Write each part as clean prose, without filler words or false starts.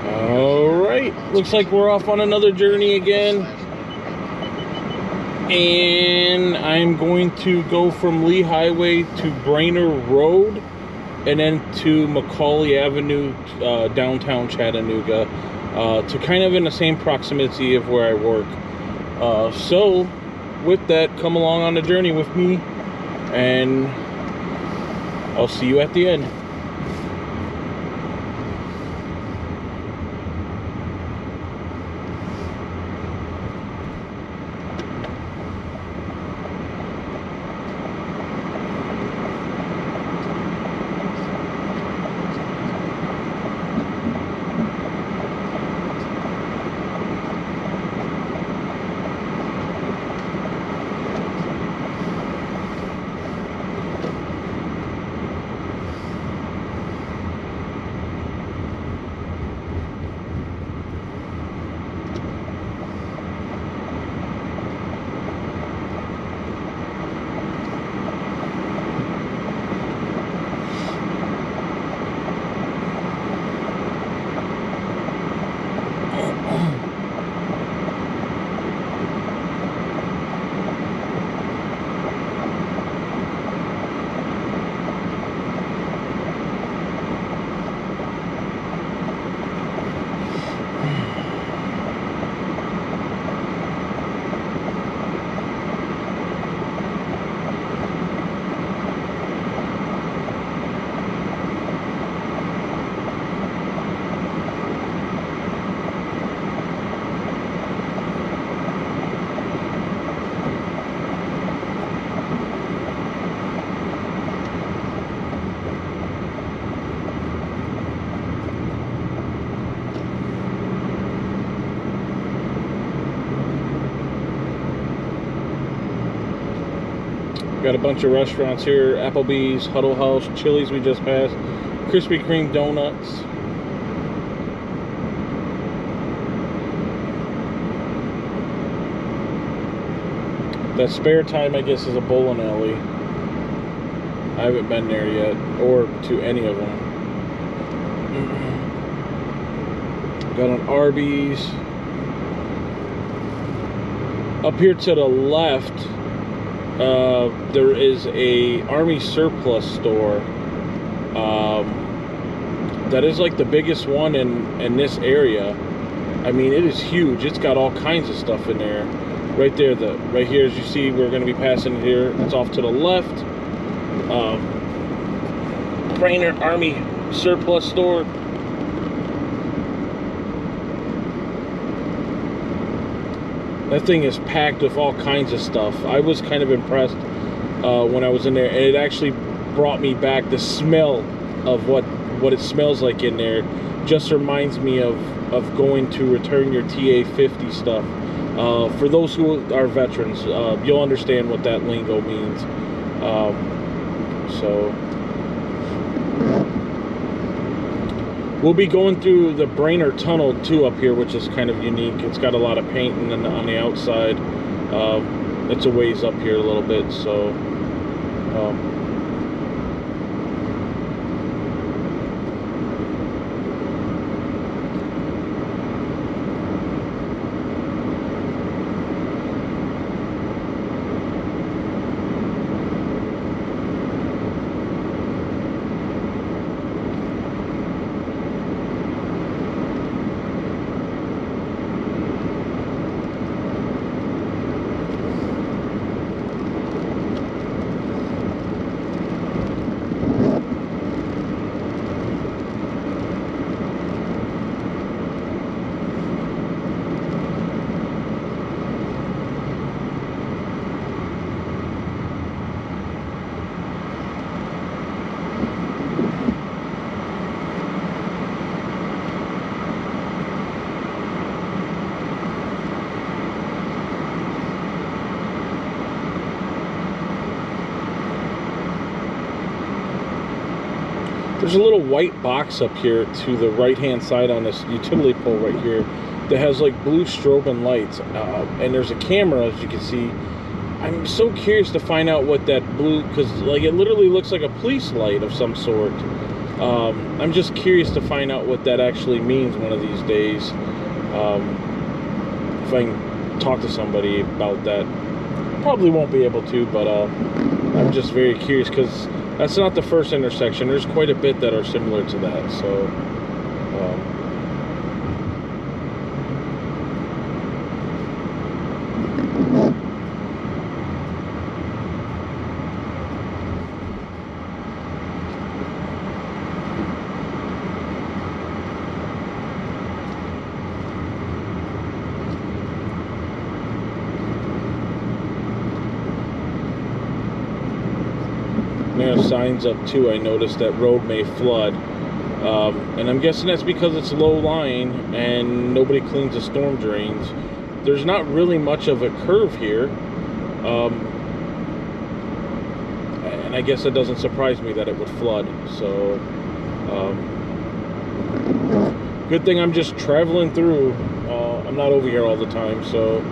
Alright, looks like we're off on another journey again. And I'm going to go from Lee Highway to Brainerd Road and then to McCallie Avenue, downtown Chattanooga, to kind of in the same proximity of where I work. So with that, come along on the journey with me, and I'll see you at the end. Got a bunch of restaurants here: Applebee's, Huddle House, Chili's we just passed, Krispy Kreme donuts. That Spare Time, I guess, is a bowling alley. I haven't been there yet, or to any of them. Got an Arby's. Up here to the left, there is a Army surplus store. That is like the biggest one in this area. I mean, it is huge. It's got all kinds of stuff in there. Right there, right here, as you see, we're going to be passing here. It's off to the left. Brainerd Army surplus store. That thing is packed with all kinds of stuff. I was kind of impressed when I was in there, and it actually brought me back. The smell of what it smells like in there just reminds me of going to return your TA-50 stuff. For those who are veterans, you'll understand what that lingo means. So we'll be going through the Brainerd Tunnel too up here, which is kind of unique. It's got a lot of painting on the outside. It's a ways up here a little bit, so there's a little white box up here to the right-hand side on this utility pole right here that has like blue strobing lights, and there's a camera, as you can see. I'm so curious to find out what that blue, because like it literally looks like a police light of some sort. I'm just curious to find out what that actually means one of these days. If I can talk to somebody about that. Probably won't be able to, but I'm just very curious because that's not the first intersection. There's quite a bit that are similar to that. So they have signs up too. I noticed that road may flood, and I'm guessing that's because it's low lying and nobody cleans the storm drains. There's not really much of a curve here, and I guess it doesn't surprise me that it would flood. So good thing I'm just traveling through. I'm not over here all the time, so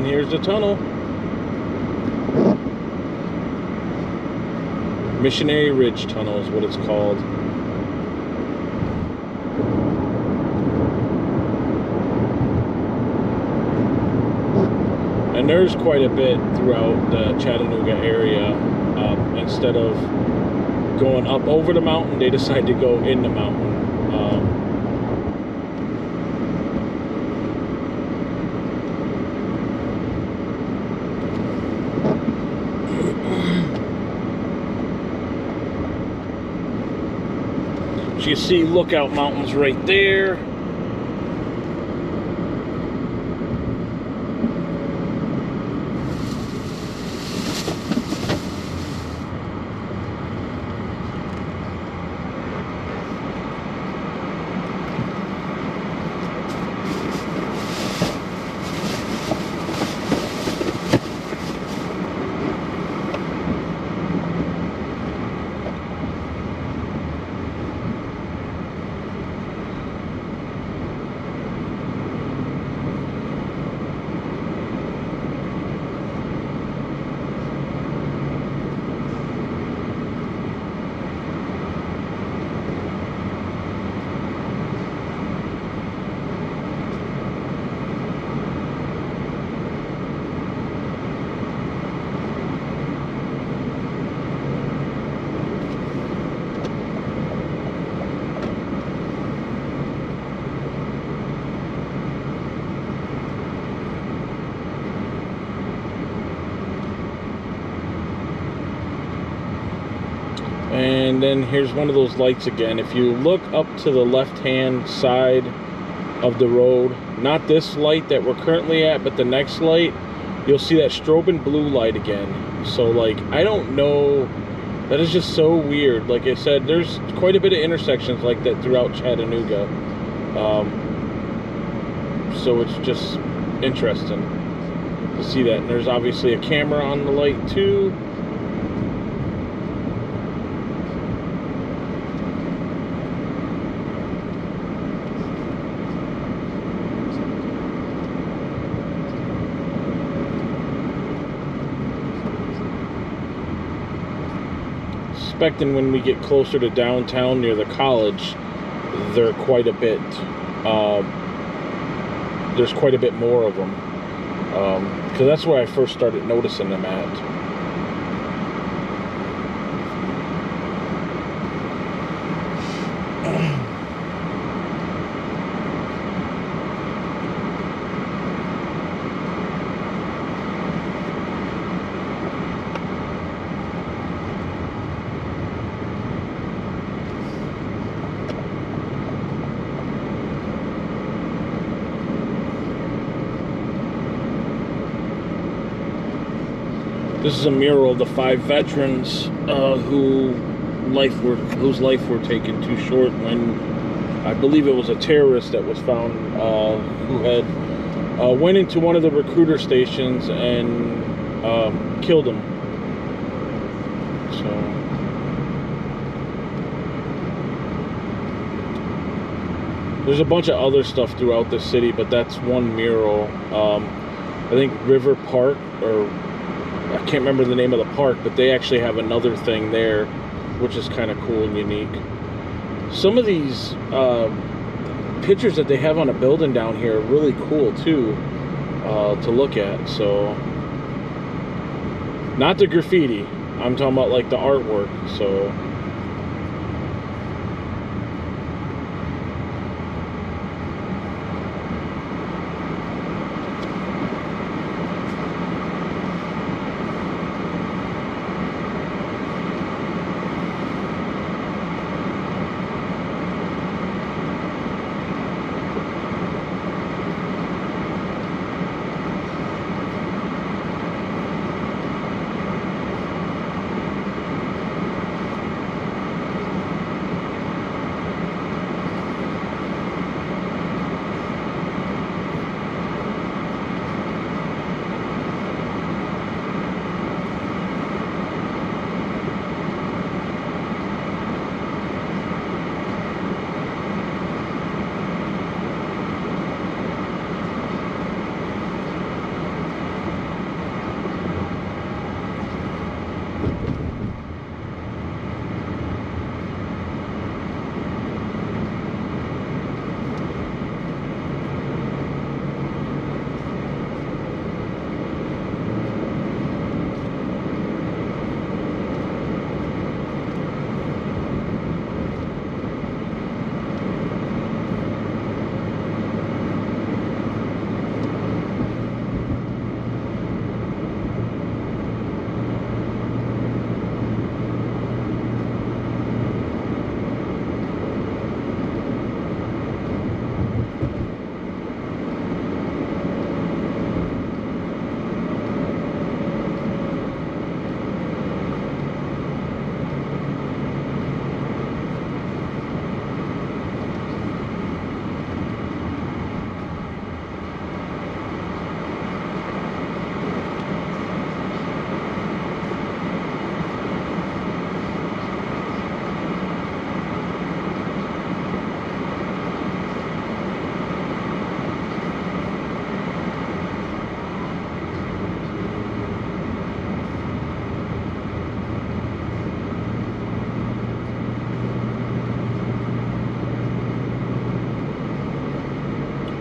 here's the tunnel. Missionary Ridge Tunnel is what it's called. And there's quite a bit throughout the Chattanooga area. Instead of going up over the mountain, they decide to go in the mountain. You see Lookout Mountains right there. And then here's one of those lights again. If you look up to the left-hand side of the road, not this light that we're currently at, but the next light, you'll see that strobing blue light again. So, like, I don't know. That is just so weird. Like I said, there's quite a bit of intersections like that throughout Chattanooga. So it's just interesting to see that. And there's obviously a camera on the light too. Expecting when we get closer to downtown near the college, they're quite a bit. There's quite a bit more of them, because that's where I first started noticing them at. This is a mural of the 5 veterans whose life were taken too short when, I believe it was a terrorist that was found who had went into one of the recruiter stations and killed him. So there's a bunch of other stuff throughout the city, but that's one mural. I think River Park, or I can't remember the name of the park, but they actually have another thing there, which is kind of cool and unique. Some of these pictures that they have on a building down here are really cool too, to look at. So, not the graffiti, I'm talking about like the artwork. So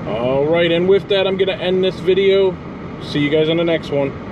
Alright, and with that, I'm going to end this video. See you guys on the next one.